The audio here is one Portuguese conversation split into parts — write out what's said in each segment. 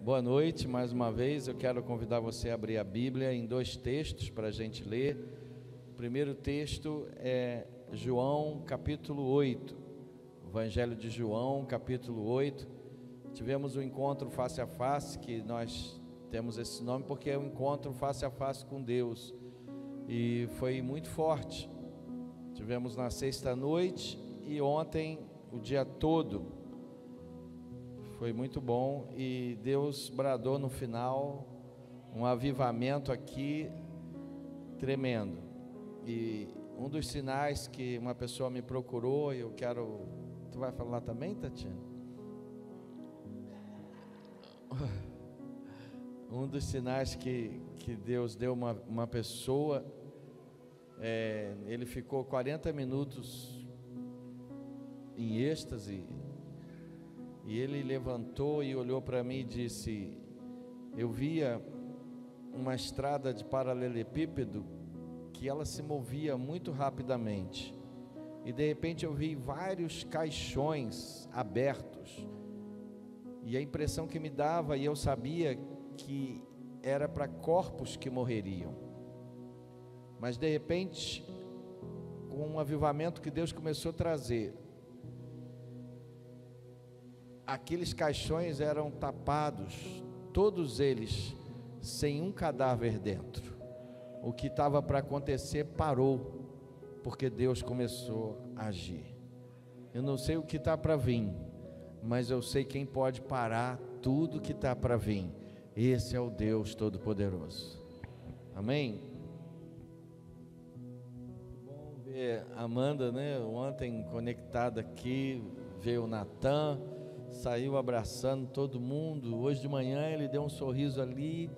Boa noite, mais uma vez. Eu quero convidar você a abrir a Bíblia em dois textos para a gente ler. O primeiro texto é João capítulo 8, Evangelho de João capítulo 8. Tivemos um encontro face a face, que nós temos esse nome porque é um encontro face a face com Deus, e foi muito forte. Tivemos na sexta noite e ontem o dia todo. Foi muito bom e Deus bradou no final um avivamento aqui tremendo. E um dos sinais que uma pessoa me procurou, eu quero... Tu vai falar também, Tatiana? Um dos sinais que Deus deu uma pessoa, ele ficou 40 minutos em êxtase. E ele levantou e olhou para mim e disse: eu via uma estrada de paralelepípedo que ela se movia muito rapidamente, e de repente eu vi vários caixões abertos, e a impressão que me dava, e eu sabia que era para corpos que morreriam, mas de repente, com um avivamento que Deus começou a trazer, aqueles caixões eram tapados, todos eles, sem um cadáver dentro. O que estava para acontecer parou, porque Deus começou a agir. Eu não sei o que está para vir, mas eu sei quem pode parar tudo que está para vir. Esse é o Deus Todo-Poderoso. Amém? Bom ver a Amanda, né? Ontem conectada aqui, veio o Natan, saiu abraçando todo mundo. Hoje de manhã ele deu um sorriso ali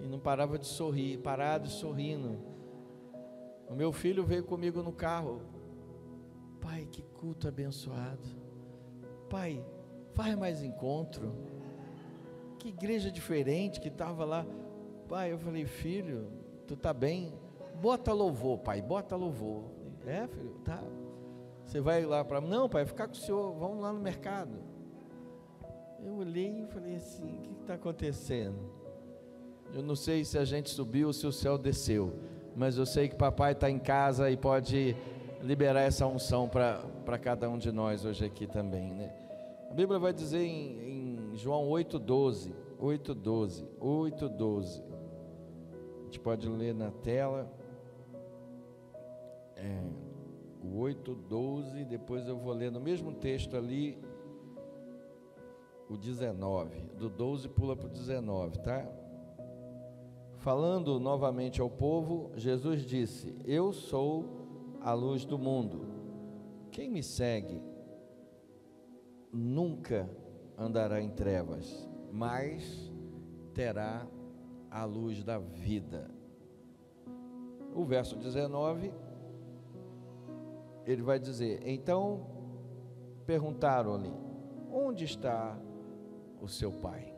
e não parava de sorrir, parado sorrindo. O meu filho veio comigo no carro: pai, que culto abençoado, pai, faz mais encontro, que igreja diferente que estava lá, pai. Eu falei: filho, tu tá bem? Bota louvor, pai, bota louvor. Filho, tá. Você vai lá para... Não, pai, ficar com o senhor, vamos lá no mercado. Eu olhei e falei assim: o que está acontecendo? Eu não sei se a gente subiu ou se o céu desceu, mas eu sei que papai está em casa e pode liberar essa unção para cada um de nós hoje aqui também, né? A Bíblia vai dizer em João 8,12, 8,12, a gente pode ler na tela, o 8,12, depois eu vou ler no mesmo texto ali, o 19, do 12 pula para o 19, tá? Falando novamente ao povo, Jesus disse: eu sou a luz do mundo, quem me segue nunca andará em trevas, mas terá a luz da vida. O verso 19, ele vai dizer: então perguntaram-lhe: onde está o seu pai?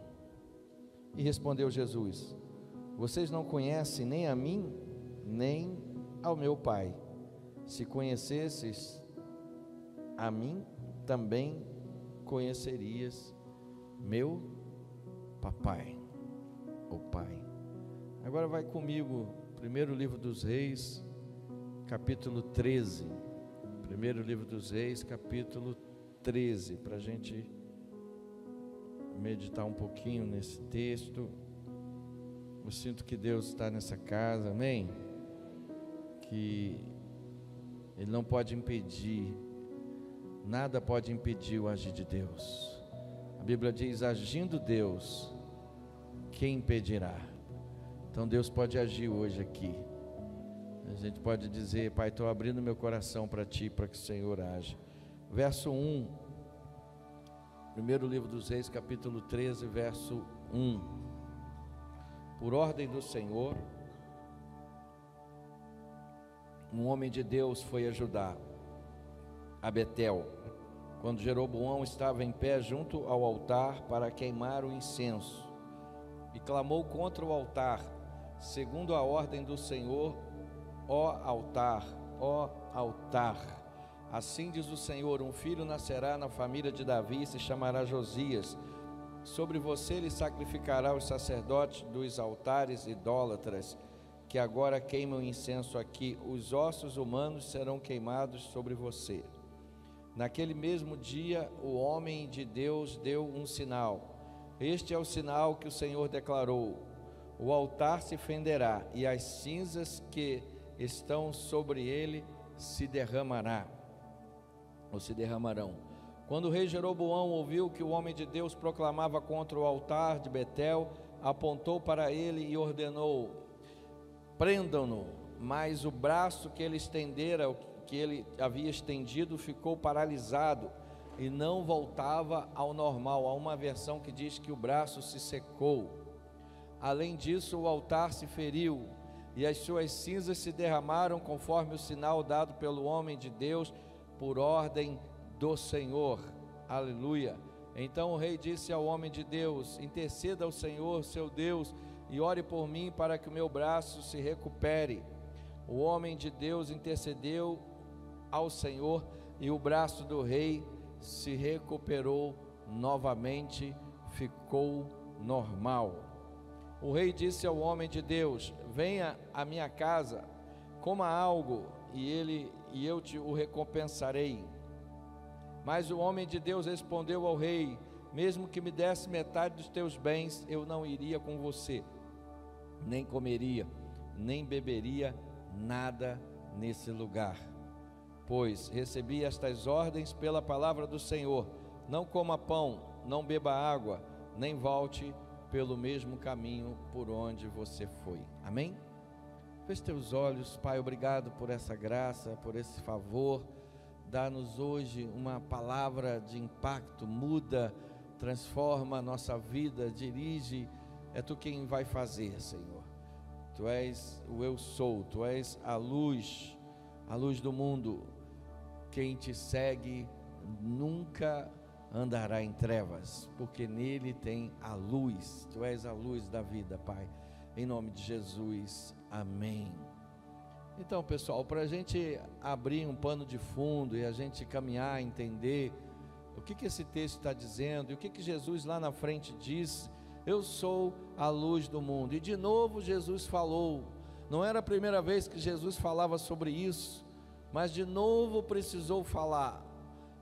E respondeu Jesus: vocês não conhecem nem a mim, nem ao meu pai. Se conhecesses a mim, também conhecerias meu papai, o pai. Agora vai comigo, primeiro livro dos Reis, capítulo 13. Primeiro livro dos Reis, capítulo 13, para a gente meditar um pouquinho nesse texto. Eu sinto que Deus está nessa casa, amém? Que Ele não pode impedir, nada pode impedir o agir de Deus. A Bíblia diz: agindo Deus, quem impedirá? Então Deus pode agir hoje aqui. A gente pode dizer: pai, estou abrindo meu coração para Ti, para que o Senhor age. Verso 1, primeiro livro dos Reis, capítulo 13, verso 1. Por ordem do Senhor, um homem de Deus foi ajudar a Betel, quando Jeroboão estava em pé junto ao altar para queimar o incenso, e clamou contra o altar, segundo a ordem do Senhor: ó altar, assim diz o Senhor, um filho nascerá na família de Davi, se chamará Josias, Sobre você ele sacrificará os sacerdotes dos altares idólatras, que agora queimam incenso aqui. Os ossos humanos serão queimados sobre você. Naquele mesmo dia, o homem de Deus deu um sinal. Este é o sinal que o Senhor declarou: o altar se fenderá, e as cinzas que estão sobre ele se derramarão. Quando o rei Jeroboão ouviu que o homem de Deus proclamava contra o altar de Betel, apontou para ele e ordenou: prendam-no. Mas o braço que ele estendera, que ele havia estendido, ficou paralisado e não voltava ao normal. Há uma versão que diz que o braço se secou. Além disso, o altar se feriu e as suas cinzas se derramaram, conforme o sinal dado pelo homem de Deus por ordem do Senhor. Aleluia. Então o rei disse ao homem de Deus: interceda ao Senhor seu Deus e ore por mim para que o meu braço se recupere. O homem de Deus intercedeu ao Senhor e o braço do rei se recuperou novamente, ficou normal. O rei disse ao homem de Deus: venha à minha casa, coma algo e eu te o recompensarei. Mas o homem de Deus respondeu ao rei: mesmo que me desse metade dos teus bens, eu não iria com você, nem comeria, nem beberia nada nesse lugar, pois recebi estas ordens pela palavra do Senhor: não coma pão, não beba água, nem volte pelo mesmo caminho por onde você foi. Amém? Feche teus olhos. Pai, obrigado por essa graça, por esse favor. Dá-nos hoje uma palavra de impacto, muda, transforma a nossa vida, dirige. É Tu quem vai fazer, Senhor. Tu és o eu sou, Tu és a luz do mundo. Quem Te segue nunca andará em trevas, porque nele tem a luz. Tu és a luz da vida, Pai, em nome de Jesus, amém. Então, pessoal, para a gente abrir um pano de fundo e a gente caminhar, entender o que esse texto está dizendo e o que Jesus lá na frente disse: eu sou a luz do mundo. E de novo Jesus falou. Não era a primeira vez que Jesus falava sobre isso, mas de novo precisou falar.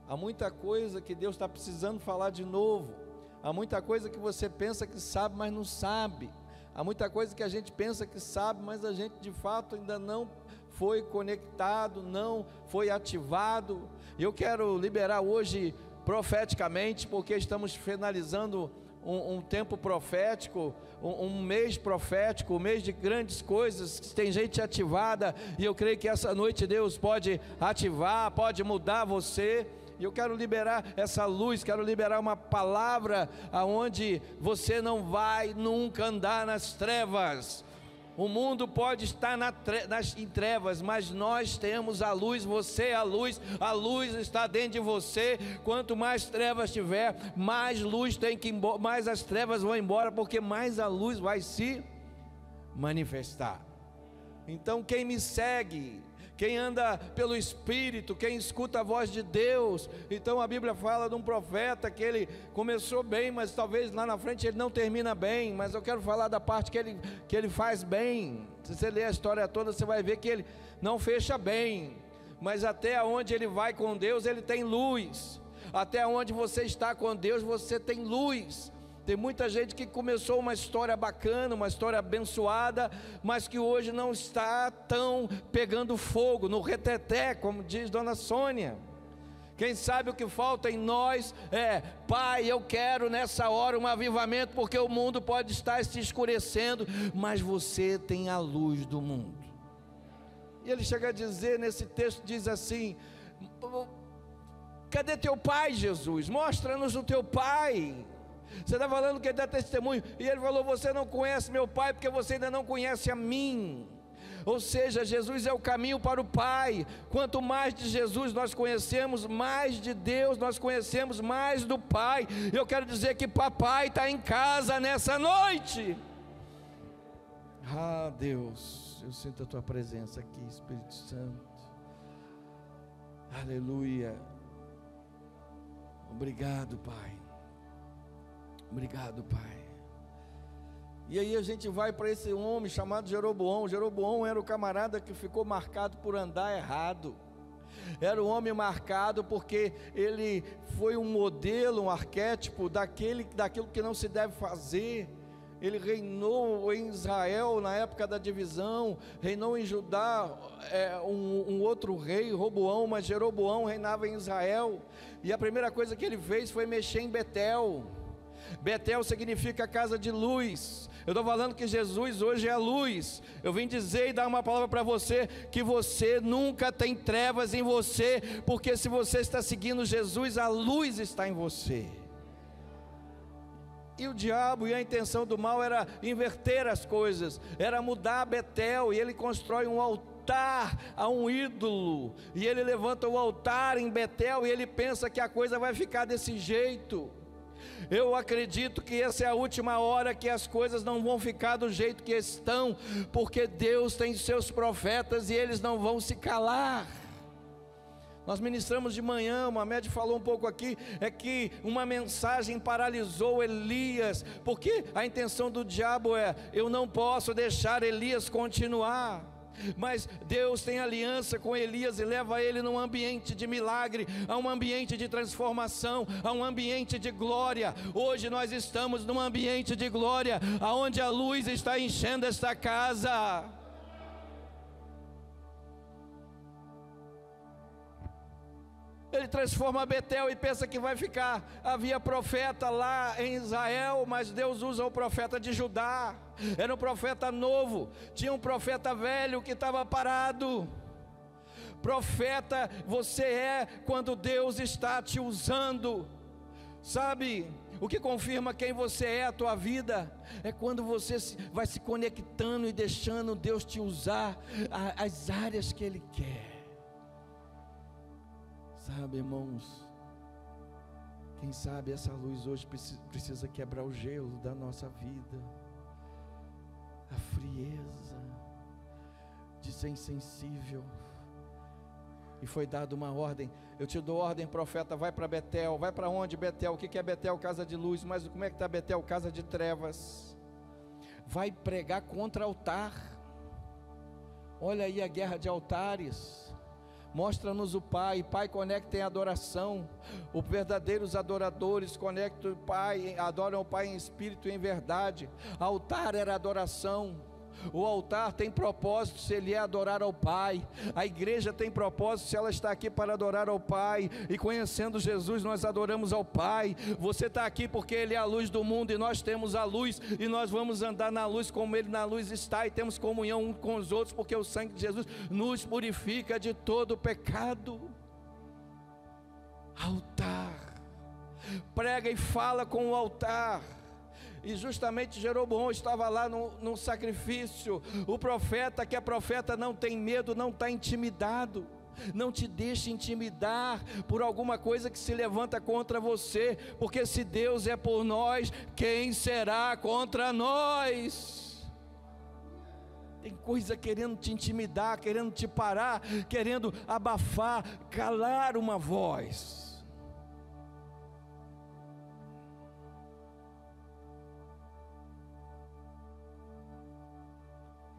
Há muita coisa que Deus está precisando falar de novo. Há muita coisa que você pensa que sabe, mas não sabe. Há muita coisa que a gente pensa que sabe, mas a gente de fato ainda não foi conectado, não foi ativado. Eu quero liberar hoje profeticamente, porque estamos finalizando um tempo profético, um mês profético, um mês de grandes coisas. Tem gente ativada, e eu creio que essa noite Deus pode ativar, pode mudar você. E eu quero liberar essa luz, quero liberar uma palavra aonde você não vai nunca andar nas trevas. O mundo pode estar em trevas, mas nós temos a luz. Você é a luz está dentro de você. Quanto mais trevas tiver, mais luz tem que ir embora, mais as trevas vão embora, porque mais a luz vai se manifestar. Então quem me segue, quem anda pelo Espírito, quem escuta a voz de Deus. Então a Bíblia fala de um profeta que ele começou bem, mas talvez lá na frente ele não termina bem. Mas eu quero falar da parte que ele faz bem. Se você ler a história toda, você vai ver que ele não fecha bem, mas até onde ele vai com Deus, ele tem luz. Até onde você está com Deus, você tem luz. Tem muita gente que começou uma história bacana, uma história abençoada, mas que hoje não está tão pegando fogo, no reteté, como diz Dona Sônia. Quem sabe o que falta em nós é: Pai, eu quero nessa hora um avivamento, porque o mundo pode estar se escurecendo, mas você tem a luz do mundo. E ele chega a dizer, nesse texto, diz assim: cadê teu Pai, Jesus? Mostra-nos o teu Pai. Você está falando que ele dá testemunho, e ele falou: você não conhece meu Pai, porque você ainda não conhece a mim. Ou seja, Jesus é o caminho para o Pai. Quanto mais de Jesus nós conhecemos, mais de Deus nós conhecemos, mais do Pai. Eu quero dizer que papai está em casa nessa noite. Ah, Deus, eu sinto a tua presença aqui, Espírito Santo. Aleluia. Obrigado, Pai. Obrigado, Pai. E aí a gente vai para esse homem chamado Jeroboão. Jeroboão era o camarada que ficou marcado por andar errado. Era o homem marcado porque ele foi um modelo, um arquétipo daquilo que não se deve fazer. Ele reinou em Israel na época da divisão, reinou em Judá um outro rei, Roboão, mas Jeroboão reinava em Israel. E a primeira coisa que ele fez foi mexer em Betel. Betel significa casa de luz. Eu estou falando que Jesus hoje é a luz. Eu vim dizer e dar uma palavra para você, que você nunca tem trevas em você, porque se você está seguindo Jesus, a luz está em você. E o diabo e a intenção do mal era inverter as coisas, era mudar Betel, e ele constrói um altar a um ídolo, e ele levanta o altar em Betel, e ele pensa que a coisa vai ficar desse jeito. Eu acredito que essa é a última hora, que as coisas não vão ficar do jeito que estão, porque Deus tem seus profetas e eles não vão se calar. Nós ministramos de manhã, o Mamed falou um pouco aqui, é que uma mensagem paralisou Elias, porque a intenção do diabo é: eu não posso deixar Elias continuar. Mas Deus tem aliança com Elias e leva ele num ambiente de milagre, a um ambiente de transformação, a um ambiente de glória. Hoje nós estamos num ambiente de glória, aonde a luz está enchendo esta casa. Ele transforma Betel e pensa que vai ficar. Havia profeta lá em Israel, mas Deus usa o profeta de Judá. Era um profeta novo. Tinha um profeta velho que estava parado. Profeta você é quando Deus está te usando. Sabe, o que confirma quem você é, a tua vida, é quando você vai se conectando e deixando Deus te usar as áreas que Ele quer. Sabe, irmãos, quem sabe essa luz hoje precisa quebrar o gelo da nossa vida, a frieza de ser insensível. E foi dada uma ordem: eu te dou ordem, profeta, vai para Betel. Vai para onde, Betel? O que é Betel? Casa de luz. Mas como é que está Betel? Casa de trevas. Vai pregar contra altar. Olha aí a guerra de altares. Mostra-nos o Pai. Pai, conecta em adoração. Os verdadeiros adoradores conectam o Pai, adoram o Pai em espírito e em verdade. Altar era adoração. O altar tem propósito se ele é adorar ao Pai. A igreja tem propósito se ela está aqui para adorar ao Pai. E conhecendo Jesus, nós adoramos ao Pai. Você está aqui porque Ele é a luz do mundo, e nós temos a luz, e nós vamos andar na luz como Ele na luz está, e temos comunhão uns com os outros, porque o sangue de Jesus nos purifica de todo pecado. Altar. Prega e fala com o altar. E justamente Jeroboão estava lá no sacrifício. O profeta que é profeta não tem medo, não está intimidado. Não te deixe intimidar por alguma coisa que se levanta contra você, porque se Deus é por nós, quem será contra nós? Tem coisa querendo te intimidar, querendo te parar, querendo abafar, calar uma voz.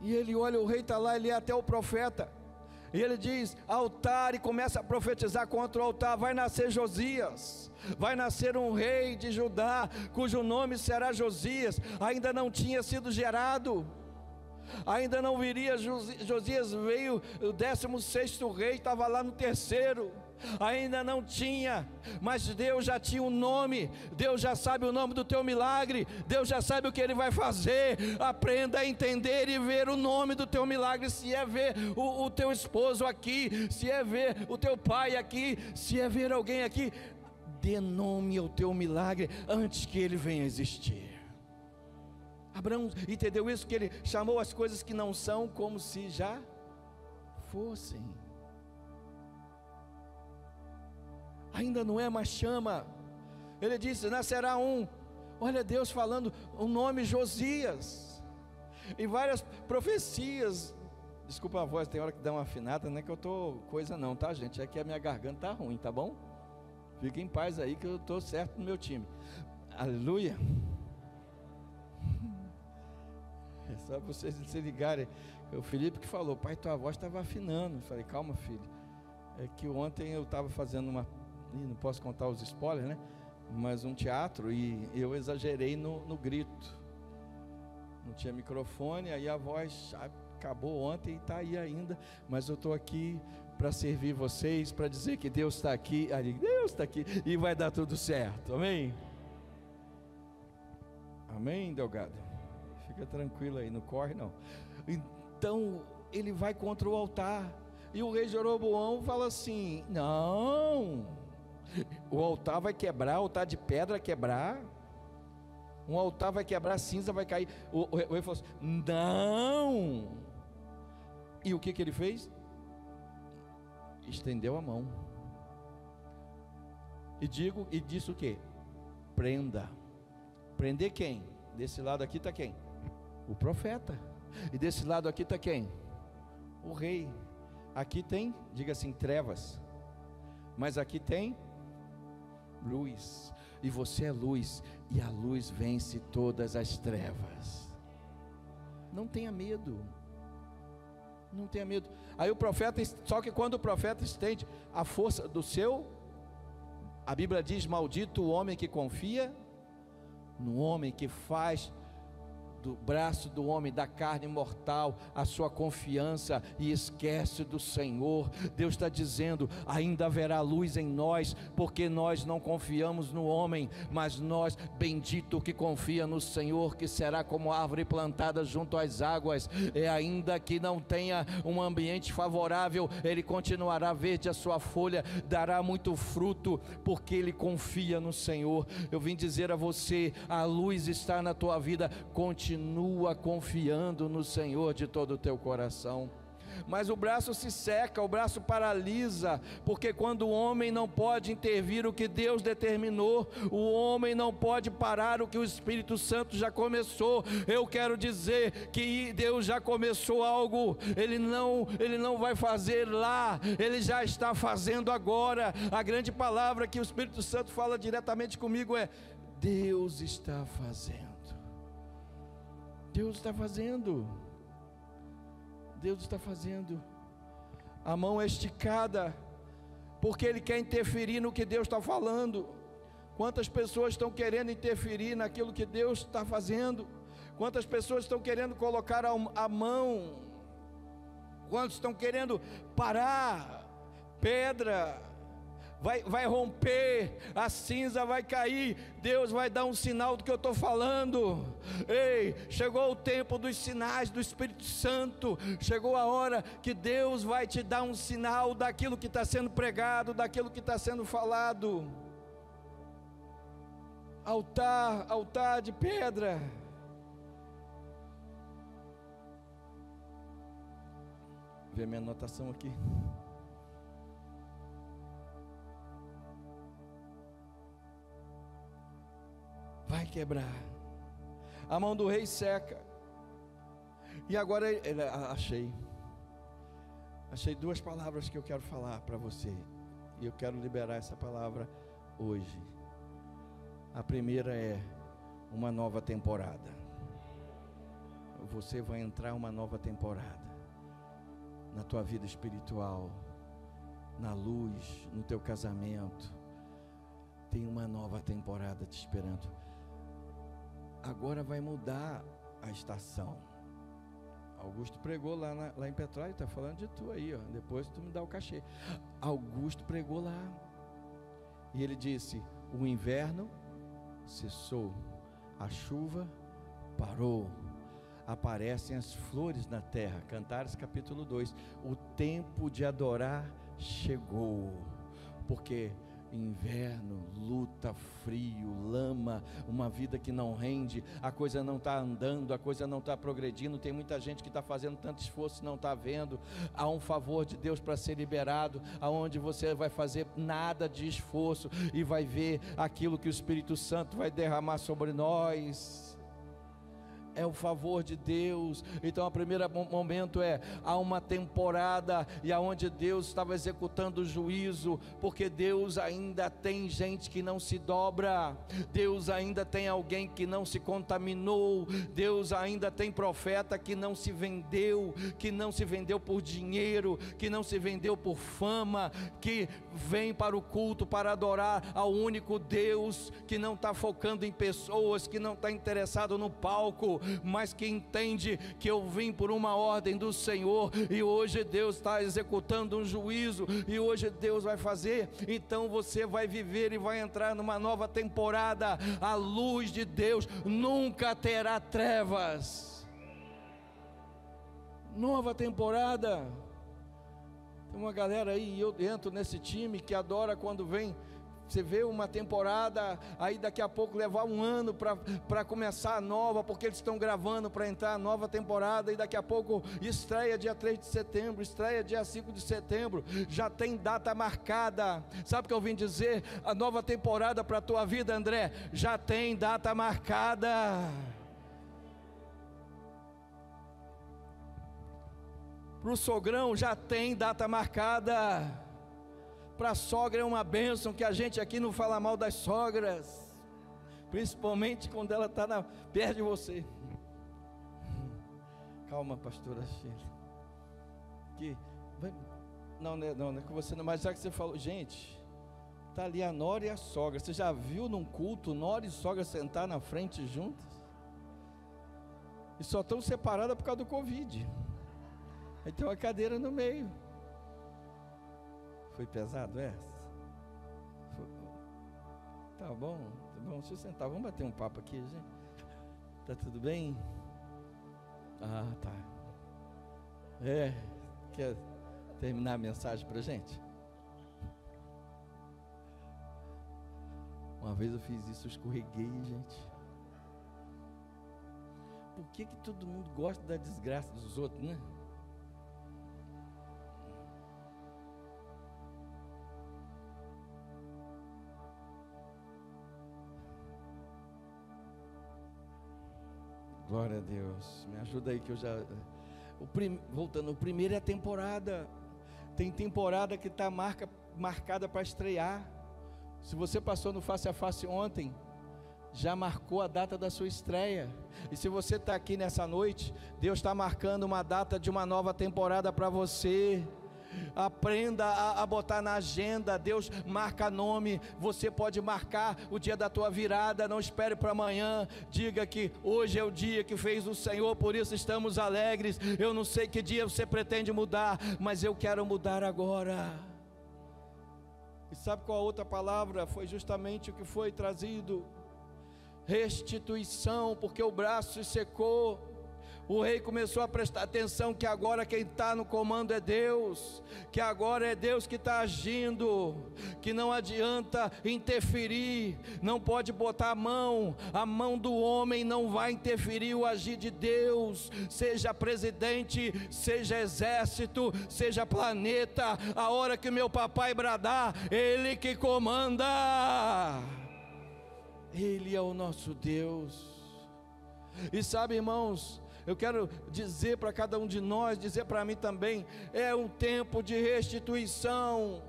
E ele olha, o rei está lá, ele é até o profeta, e ele diz, altar, e começa a profetizar contra o altar. Vai nascer Josias, vai nascer um rei de Judá, cujo nome será Josias. Ainda não tinha sido gerado, ainda não viria Josias, veio o 16º rei, estava lá no 3º, ainda não tinha, mas Deus já tinha um nome. Deus já sabe o nome do teu milagre, Deus já sabe o que Ele vai fazer. Aprenda a entender e ver o nome do teu milagre. Se é ver o teu esposo aqui, se é ver o teu pai aqui, se é ver alguém aqui, dê nome ao teu milagre antes que ele venha existir. Abraão entendeu isso, que ele chamou as coisas que não são como se já fossem. Ainda não é, mas chama. Ele disse, nascerá um. Olha Deus falando o nome Josias. E várias profecias. Desculpa a voz, tem hora que dá uma afinada, não é que eu estou coisa não, tá gente? É que a minha garganta está ruim, tá bom? Fique em paz aí que eu estou certo no meu time. Aleluia. É só vocês se ligarem. O Felipe que falou: pai, tua voz estava afinando. Eu falei: calma, filho. É que ontem eu estava fazendo não posso contar os spoilers, né? Mas um teatro, e eu exagerei no grito. Não tinha microfone, aí a voz acabou ontem e está aí ainda. Mas eu estou aqui para servir vocês, para dizer que Deus está aqui. Aí, Deus está aqui e vai dar tudo certo. Amém? Amém, Delgado? Fica tranquilo aí, não corre não. Então ele vai contra o altar, e o rei Jeroboão fala assim: não, o altar vai quebrar, o altar de pedra quebrar, um altar vai quebrar, cinza vai cair. O rei falou assim: não. E o que ele fez? Estendeu a mão e disse o que? Prenda. Prender quem? Desse lado aqui está quem? O profeta. E desse lado aqui está quem? O rei. Aqui tem, diga assim, trevas, mas aqui tem luz, e você é luz, e a luz vence todas as trevas. Não tenha medo, não tenha medo. Aí o profeta, só que quando o profeta estende a força do seu, a Bíblia diz: maldito o homem que confia no homem, que faz do braço do homem, da carne mortal, a sua confiança, e esquece do Senhor. Deus está dizendo: ainda haverá luz em nós, porque nós não confiamos no homem, mas nós, bendito o que confia no Senhor, que será como árvore plantada junto às águas, e ainda que não tenha um ambiente favorável, ele continuará verde a sua folha, dará muito fruto, porque ele confia no Senhor. Eu vim dizer a você: a luz está na tua vida, continua confiando no Senhor de todo o teu coração. Mas o braço se seca, o braço paralisa, porque quando o homem não pode intervir o que Deus determinou, o homem não pode parar o que o Espírito Santo já começou. Eu quero dizer que Deus já começou algo, Ele não vai fazer lá, Ele já está fazendo agora. A grande palavra que o Espírito Santo fala diretamente comigo é: Deus está fazendo. Deus está fazendo. Deus está fazendo. A mão é esticada, porque Ele quer interferir no que Deus está falando. Quantas pessoas estão querendo interferir naquilo que Deus está fazendo? Quantas pessoas estão querendo colocar a mão? Quantos estão querendo parar? Pedra vai romper, a cinza vai cair, Deus vai dar um sinal do que eu estou falando. Ei, chegou o tempo dos sinais do Espírito Santo, chegou a hora que Deus vai te dar um sinal daquilo que está sendo pregado, daquilo que está sendo falado. Altar de pedra. Vê minha anotação aqui. Vai quebrar. A mão do rei seca. E agora achei duas palavras que eu quero falar para você, e eu quero liberar essa palavra hoje. A primeira é uma nova temporada. Você vai entrar uma nova temporada na tua vida espiritual, na luz, no teu casamento. Tem uma nova temporada te esperando. Agora vai mudar a estação. Augusto pregou lá em Petrópolis, está falando de tu aí, ó. Depois tu me dá o cachê. Augusto pregou lá, e ele disse: o inverno cessou, a chuva parou, aparecem as flores na terra. Cantares capítulo 2. O tempo de adorar chegou, porque inverno, luta, frio, lama, uma vida que não rende, a coisa não está andando, a coisa não está progredindo. Tem muita gente que está fazendo tanto esforço e não está vendo. Há um favor de Deus para ser liberado, aonde você vai fazer nada de esforço e vai ver aquilo que o Espírito Santo vai derramar sobre nós. é o favor de Deus. Então, o primeiro momento há uma temporada, e aonde Deus estava executando o juízo, porque Deus ainda tem gente que não se dobra, Deus ainda tem alguém que não se contaminou, Deus ainda tem profeta que não se vendeu por dinheiro, que não se vendeu por fama, que vem para o culto para adorar ao único Deus, que não está focando em pessoas, que não está interessado no palco, mas que entende que eu vim por uma ordem do Senhor, e hoje Deus está executando um juízo, e hoje Deus vai fazer. Então você vai viver e vai entrar numa nova temporada. A luz de Deus nunca terá trevas. Nova temporada. Tem uma galera aí, eu entro nesse time, que adora quando vem. Você vê uma temporada, aí daqui a pouco levar um ano para começar a nova, porque eles estão gravando para entrar a nova temporada, e daqui a pouco estreia dia 3 de setembro, estreia dia 5 de setembro, já tem data marcada. Sabe o que eu vim dizer? A nova temporada para a tua vida, André, já tem data marcada. Para o sogrão já tem data marcada. Para a sogra é uma bênção, que a gente aqui não fala mal das sogras, principalmente quando ela está perto de você. Calma, pastora Sheila. Não é com você não, mas já que você falou, gente, está ali a nora e a sogra. Você já viu num culto nora e sogra sentar na frente juntas? E só estão separadas por causa do Covid. Aí tem uma cadeira no meio. Foi pesado essa? Tá bom, deixa eu sentar, vamos bater um papo aqui, gente. Tá tudo bem? Ah, tá. Quer terminar a mensagem pra gente? Uma vez eu fiz isso, eu escorreguei, gente. Por que todo mundo gosta da desgraça dos outros, né? Glória a Deus, me ajuda aí que eu já... Voltando, o primeiro é a temporada. Tem temporada que está marcada para estrear. Se você passou no Face a Face ontem, já marcou a data da sua estreia. E se você está aqui nessa noite, Deus está marcando uma data de uma nova temporada para você. Aprenda a botar na agenda. Deus marca nome. Você pode marcar o dia da tua virada. Não espere para amanhã. Diga que hoje é o dia que fez o Senhor, por isso estamos alegres. Eu não sei que dia você pretende mudar, mas eu quero mudar agora. E sabe qual a outra palavra? Foi justamente o que foi trazido: restituição, porque o braço se secou. O rei começou a prestar atenção que agora quem está no comando é Deus, que agora é Deus que está agindo, que não adianta interferir, não pode botar a mão do homem não vai interferir o agir de Deus. Seja presidente, seja exército, seja planeta, a hora que meu papai bradar, Ele que comanda, Ele é o nosso Deus. E sabe, irmãos, eu quero dizer para cada um de nós, dizer para mim também, é um tempo de restituição.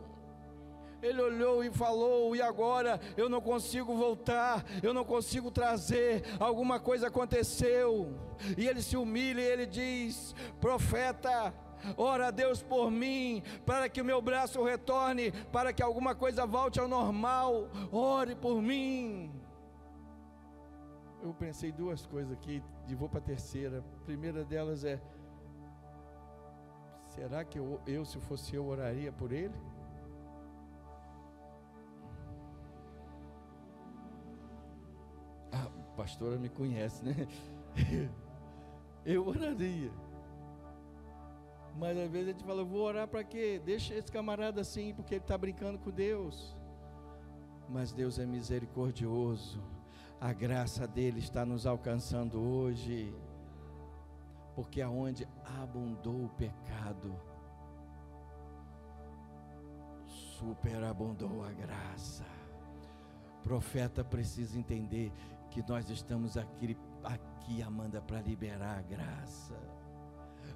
Ele olhou e falou: e agora eu não consigo voltar, eu não consigo trazer, alguma coisa aconteceu. E ele se humilha e ele diz: profeta, ora a Deus por mim, para que o meu braço retorne, para que alguma coisa volte ao normal, ore por mim. Eu pensei duas coisas aqui e vou para a terceira. A primeira delas é: será que eu se fosse eu, oraria por ele? A pastora me conhece, né? Eu oraria. Mas às vezes a gente fala: vou orar para quê? Deixa esse camarada assim, porque ele está brincando com Deus. Mas Deus é misericordioso. A graça dele está nos alcançando hoje, porque aonde abundou o pecado, superabundou a graça. O profeta precisa entender que nós estamos aqui, Amanda, para liberar a graça.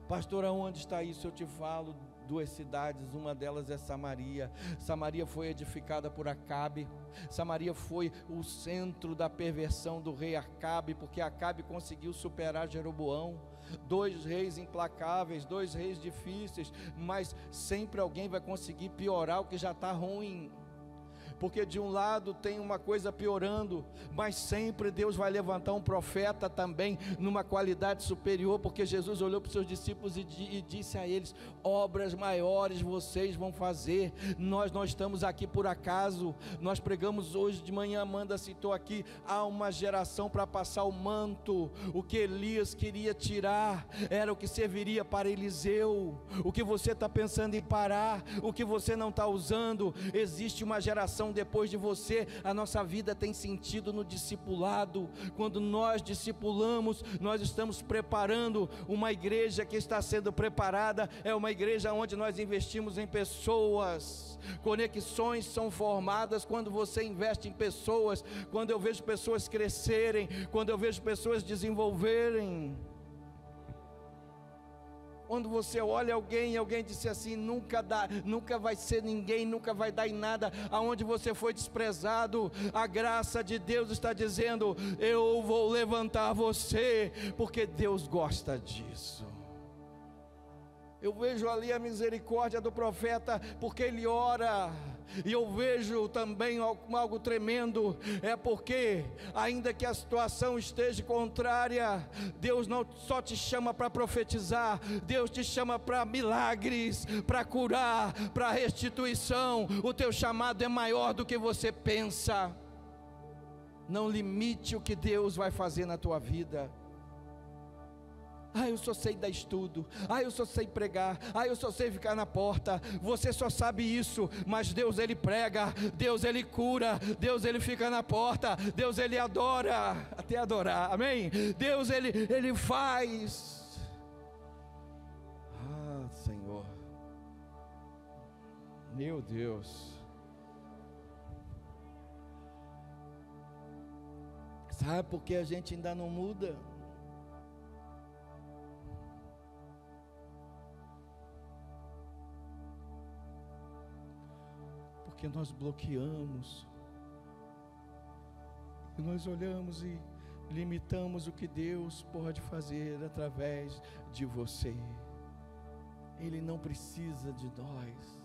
Pastor, aonde está isso? Eu te falo, 2 cidades, uma delas é Samaria. Samaria foi edificada por Acabe. Samaria foi o centro da perversão do rei Acabe, porque Acabe conseguiu superar Jeroboão. 2 reis implacáveis, 2 reis difíceis, mas sempre alguém vai conseguir piorar o que já está ruim. Porque de um lado tem uma coisa piorando, mas sempre Deus vai levantar um profeta também, numa qualidade superior, porque Jesus olhou para os seus discípulos e disse a eles: obras maiores vocês vão fazer. Nós não estamos aqui por acaso. Nós pregamos hoje de manhã, Amanda citou aqui, há uma geração para passar o manto. O que Elias queria tirar, era o que serviria para Eliseu. O que você está pensando em parar, o que você não está usando, existe uma geração depois de você. A nossa vida tem sentido no discipulado. Quando nós discipulamos, nós estamos preparando uma igreja que está sendo preparada. É uma igreja onde nós investimos em pessoas. Conexões são formadas quando você investe em pessoas. Quando eu vejo pessoas crescerem, quando eu vejo pessoas desenvolverem. Quando você olha alguém e alguém disse assim: nunca dá, nunca vai ser ninguém, nunca vai dar em nada, aonde você foi desprezado, a graça de Deus está dizendo: eu vou levantar você, porque Deus gosta disso. Eu vejo ali a misericórdia do profeta, porque ele ora. E eu vejo também algo tremendo, é porque ainda que a situação esteja contrária, Deus não só te chama para profetizar, Deus te chama para milagres, para curar, para restituição. O teu chamado é maior do que você pensa. Não limite o que Deus vai fazer na tua vida. Eu só sei dar estudo, eu só sei pregar, eu só sei ficar na porta. Você só sabe isso, mas Deus ele prega, Deus ele cura, Deus ele fica na porta, Deus ele adora, até adorar, amém? Deus ele faz. Senhor, meu Deus, sabe por que a gente ainda não muda? Porque nós bloqueamos, e nós olhamos e limitamos o que Deus pode fazer através de você. Ele não precisa de nós,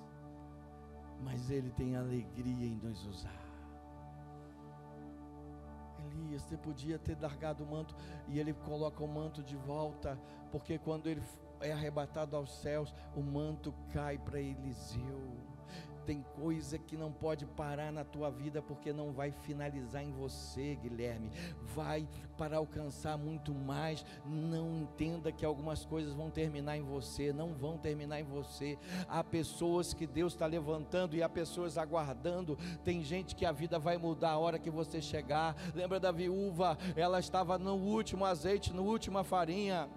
mas Ele tem alegria em nos usar. Elias, você podia ter largado o manto, e Ele coloca o manto de volta, porque quando ele é arrebatado aos céus, o manto cai para Eliseu. Tem coisa que não pode parar na tua vida, porque não vai finalizar em você, Guilherme. Vai para alcançar muito mais. Não entenda que algumas coisas vão terminar em você. Não vão terminar em você. Há pessoas que Deus está levantando, e há pessoas aguardando. Tem gente que a vida vai mudar a hora que você chegar. Lembra da viúva? Ela estava no último azeite, na última farinha.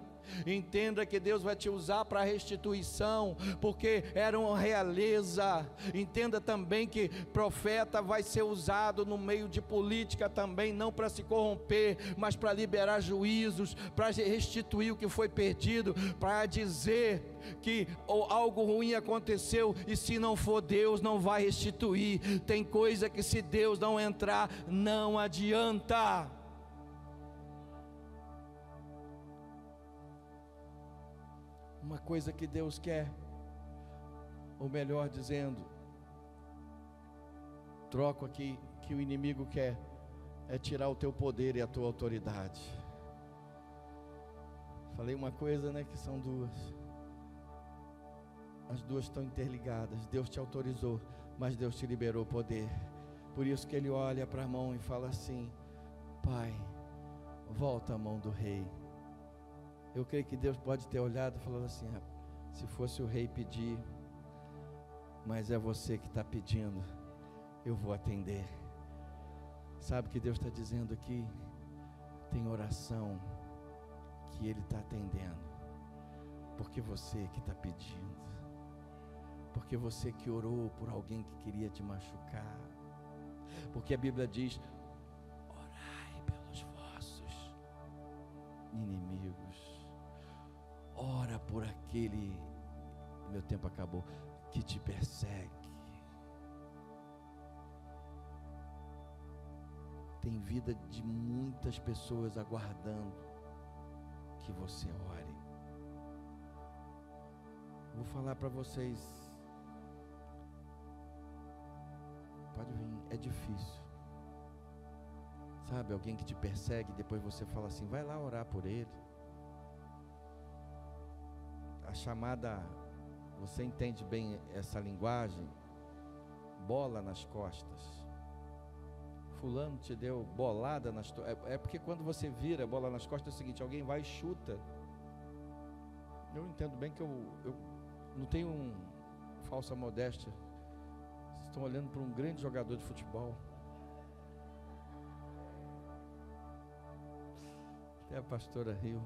Entenda que Deus vai te usar para restituição, porque era uma realeza. Entenda também que profeta vai ser usado no meio de política também, não para se corromper, mas para liberar juízos, para restituir o que foi perdido, para dizer que algo ruim aconteceu, e se não for Deus, não vai restituir. Tem coisa que se Deus não entrar, não adianta. Uma coisa que Deus quer, ou melhor dizendo, troco aqui, que o inimigo quer, é tirar o teu poder e a tua autoridade. Falei uma coisa, né, que são duas. As duas estão interligadas. Deus te autorizou, mas Deus te liberou poder. Por isso que ele olha para a mão e fala assim: Pai, volta a mão do rei. Eu creio que Deus pode ter olhado e falado assim: se fosse o rei pedir, mas é você que está pedindo, eu vou atender. Sabe o que Deus está dizendo aqui? Tem oração que Ele está atendendo, porque você que está pedindo, porque você que orou por alguém que queria te machucar, porque a Bíblia diz: orai pelos vossos. inimigos. Ora por aquele, meu tempo acabou, que te persegue. Tem vida de muitas pessoas aguardando que você ore. Vou falar para vocês. Pode vir, é difícil. Sabe, alguém que te persegue, depois você fala assim, vai lá orar por ele. A chamada, você entende bem essa linguagem? Bola nas costas. Fulano te deu bolada nas costas. É porque quando você vira bola nas costas é o seguinte, alguém vai e chuta. Eu entendo bem que eu não tenho falsa modéstia. Vocês estão olhando para um grande jogador de futebol. Até a pastora riu.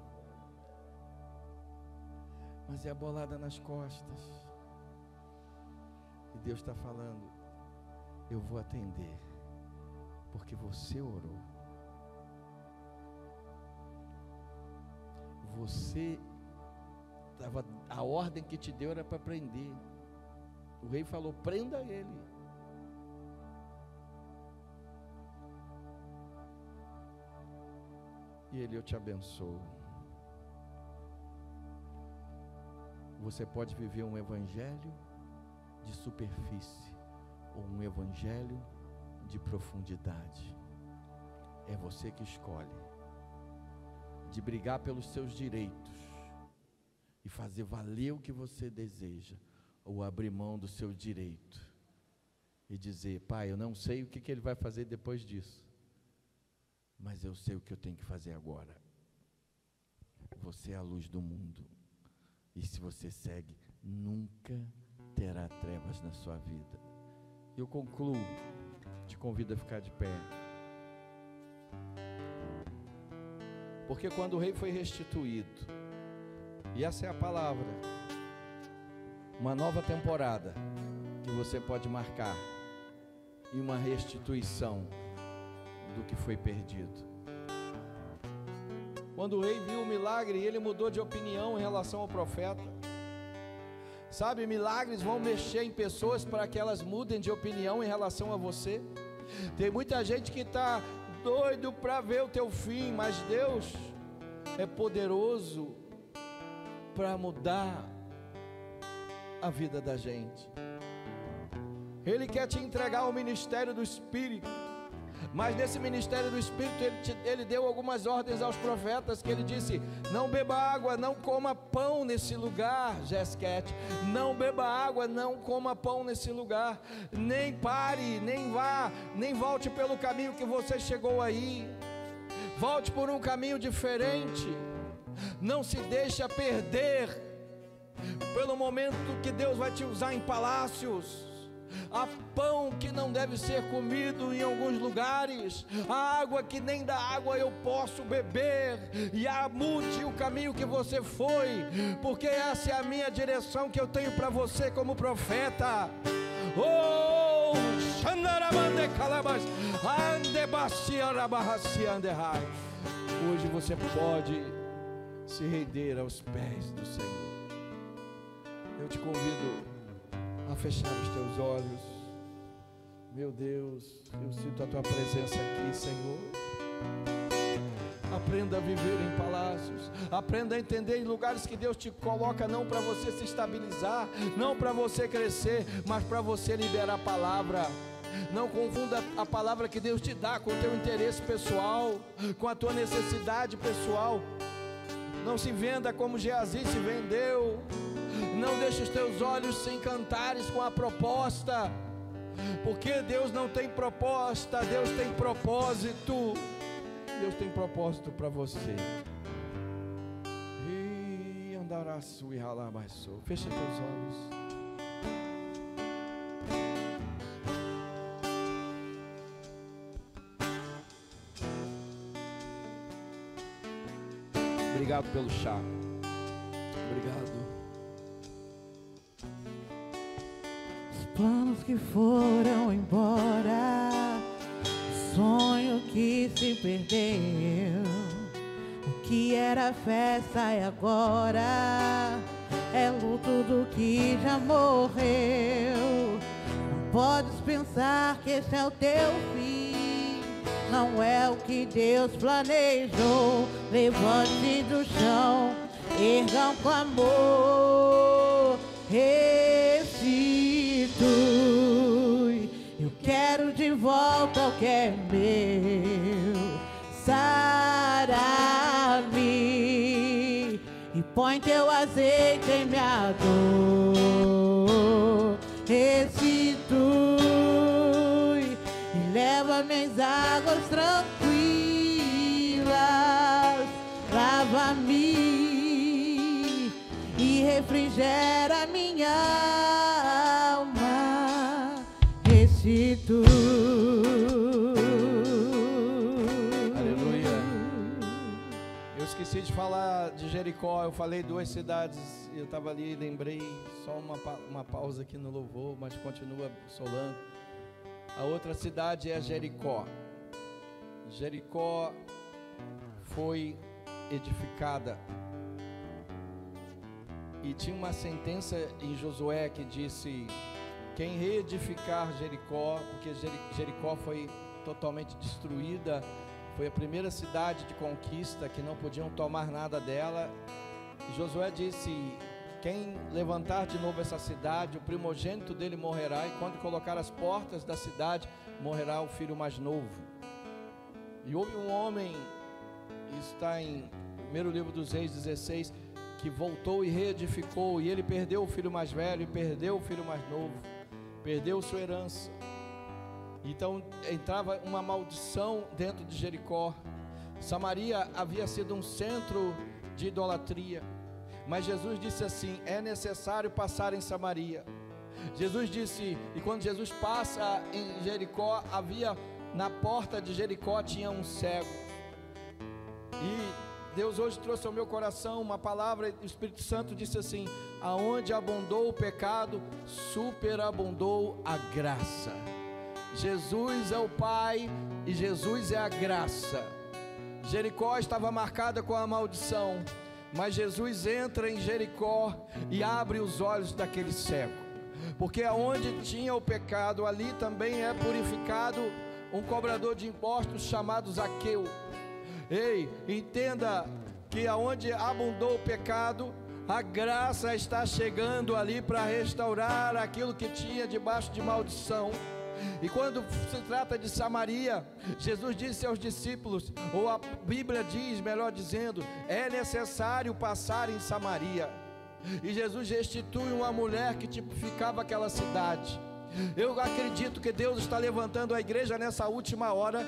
Mas é a bolada nas costas. E Deus está falando, eu vou atender, porque você orou. Você estava, a ordem que te deu era para prender. O rei falou, prenda ele. E ele, eu te abençoo. Você pode viver um evangelho de superfície ou um evangelho de profundidade. É você que escolhe. De brigar pelos seus direitos e fazer valer o que você deseja, ou abrir mão do seu direito e dizer, pai, eu não sei o que ele vai fazer depois disso, mas eu sei o que eu tenho que fazer agora. Você é a luz do mundo, e se você segue, nunca terá trevas na sua vida. Eu concluo, te convido a ficar de pé, porque quando o rei foi restituído, e essa é a palavra, uma nova temporada que você pode marcar, e uma restituição do que foi perdido. Quando o rei viu o milagre, ele mudou de opinião em relação ao profeta. Sabe, milagres vão mexer em pessoas para que elas mudem de opinião em relação a você. Tem muita gente que está doido para ver o teu fim, mas Deus é poderoso para mudar a vida da gente. Ele quer te entregar o ministério do Espírito, mas nesse ministério do Espírito ele deu algumas ordens aos profetas, que ele disse, não beba água, não coma pão nesse lugar, Jesquete, não beba água, não coma pão nesse lugar, nem pare, nem vá, nem volte pelo caminho que você chegou aí, volte por um caminho diferente, não se deixa perder pelo momento que Deus vai te usar em palácios. Há pão que não deve ser comido em alguns lugares, há água que nem da água eu posso beber, e mude o caminho que você foi, porque essa é a minha direção que eu tenho para você como profeta. Oh, hoje você pode se render aos pés do Senhor. Eu te convido a fechar os teus olhos. Meu Deus, eu sinto a tua presença aqui, Senhor. Aprenda a viver em palácios, aprenda a entender em lugares que Deus te coloca, não para você se estabilizar, não para você crescer, mas para você liberar a palavra. Não confunda a palavra que Deus te dá com o teu interesse pessoal, com a tua necessidade pessoal. Não se venda como Geazi se vendeu. Não deixe os teus olhos se encantares com a proposta, porque Deus não tem proposta, Deus tem propósito. Deus tem propósito para você. E andaraço e ralabaço. Fecha teus olhos. Obrigado pelo chá. Obrigado. Planos que foram embora, sonho que se perdeu, o que era festa é agora, é luto do que já morreu. Não podes pensar que esse é o teu fim, não é o que Deus planejou. Levante-se do chão, erga um clamor, restitui. Eu quero de volta o que é meu, sara-me e põe teu azeite em minha dor. Restitui e leva-me às águas tranquilas, lava-me e refrigera minha alma. Restitui. Eu esqueci de falar de Jericó. Eu falei 2 cidades. Eu estava ali e lembrei. Só uma pausa aqui no louvor, mas continua solando. A outra cidade é Jericó. Jericó foi edificada. E tinha uma sentença em Josué que disse: quem reedificar Jericó, porque Jericó foi totalmente destruída. Foi a primeira cidade de conquista que não podiam tomar nada dela. E Josué disse: quem levantar de novo essa cidade, o primogênito dele morrerá, e quando colocar as portas da cidade, morrerá o filho mais novo. E houve um homem, isso está em 1º livro dos Reis 16, que voltou e reedificou, e ele perdeu o filho mais velho, e perdeu o filho mais novo, perdeu sua herança. Então entrava uma maldição dentro de Jericó. Samaria havia sido um centro de idolatria, mas Jesus disse assim: é necessário passar em Samaria. Jesus disse, e quando Jesus passa em Jericó, havia na porta de Jericó tinha um cego. E Deus hoje trouxe ao meu coração uma palavra, o Espírito Santo disse assim: aonde abundou o pecado, superabundou a graça. Jesus é o Pai e Jesus é a graça. Jericó estava marcada com a maldição, mas Jesus entra em Jericó e abre os olhos daquele cego, porque aonde tinha o pecado, ali também é purificado um cobrador de impostos chamado Zaqueu. Ei, entenda que aonde abundou o pecado, a graça está chegando ali para restaurar aquilo que tinha debaixo de maldição. E quando se trata de Samaria, Jesus disse aos discípulos, ou a Bíblia diz, melhor dizendo, é necessário passar em Samaria. E Jesus restitui uma mulher que tipificava aquela cidade. Eu acredito que Deus está levantando a igreja nessa última hora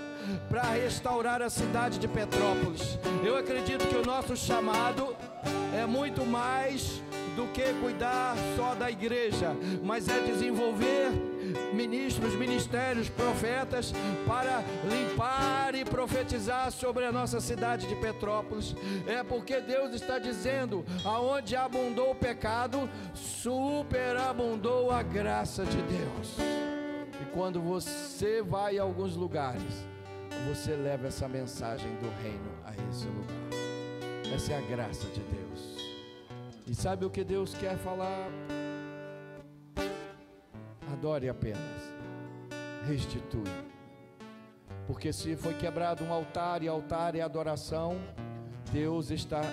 para restaurar a cidade de Petrópolis. Eu acredito que o nosso chamado é muito mais do que cuidar só da igreja, mas é desenvolver ministros, ministérios, profetas para limpar e profetizar sobre a nossa cidade de Petrópolis. É porque Deus está dizendo, aonde abundou o pecado, superabundou a graça de Deus. E quando você vai a alguns lugares, você leva essa mensagem do reino a esse lugar. Essa é a graça de Deus. E sabe o que Deus quer falar? Adore apenas, restitui. Porque se foi quebrado um altar, e altar é adoração, Deus está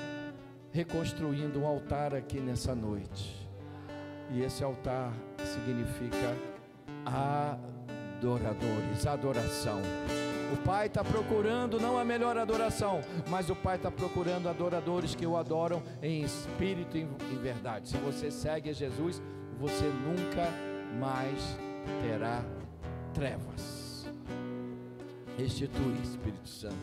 reconstruindo um altar aqui nessa noite. E esse altar significa adoradores, adoração. O Pai está procurando não a melhor adoração, mas o Pai está procurando adoradores que o adoram em espírito e em verdade. Se você segue a Jesus, você nunca mais terá trevas. Restitui, Espírito Santo.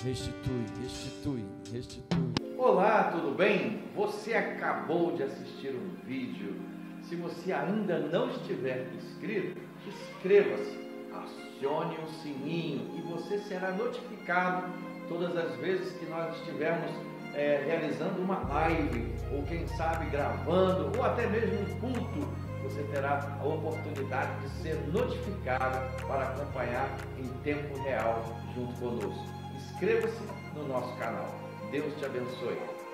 Restitui, restitui, restitui. Olá, tudo bem? Você acabou de assistir um vídeo. Se você ainda não estiver inscrito, inscreva-se. Acione o sininho e você será notificado todas as vezes que nós estivermos realizando uma live, ou quem sabe gravando, ou até mesmo um culto. Você terá a oportunidade de ser notificado para acompanhar em tempo real junto conosco. Inscreva-se no nosso canal. Deus te abençoe.